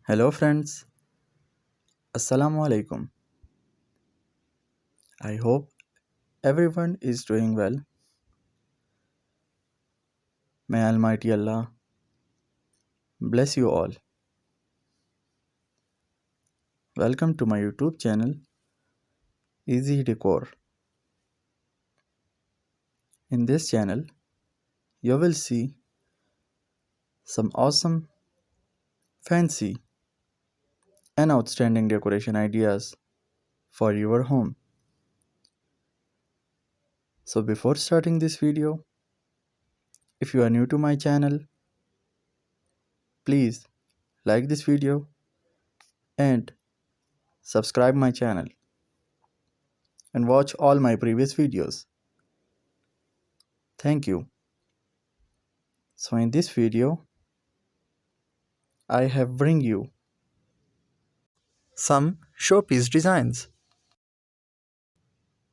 Hello friends, Assalamu alaikum. I hope everyone is doing well. May Almighty Allah bless you all. Welcome to my YouTube channel Easy Decor. In this channel, you will see some awesome, fancy, and outstanding decoration ideas for your home. So before starting this video, if you are new to my channel, please like this video and subscribe my channel and watch all my previous videos. Thank you. So in this video, I have bring you some showpiece designs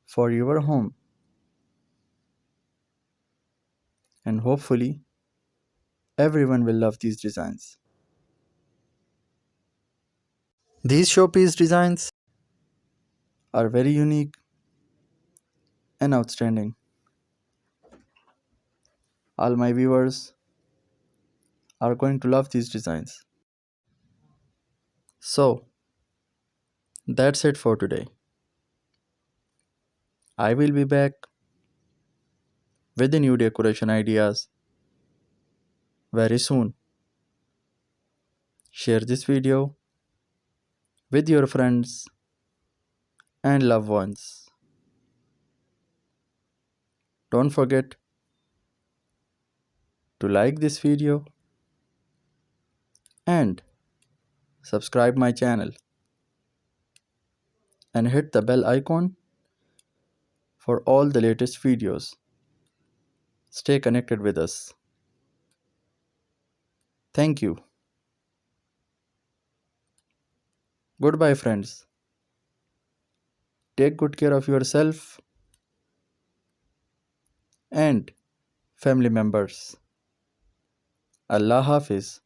for your home, and hopefully everyone will love these designs. These showpiece designs are very unique and outstanding. All my viewers are going to love these designs. So that's it for today. I will be back with the new decoration ideas very soon. Share this video with your friends and loved ones. Don't forget to like this video and subscribe my channel and hit the bell icon for all the latest videos. Stay connected with us. Thank you. Goodbye, friends. Take good care of yourself and family members. Allah Hafiz.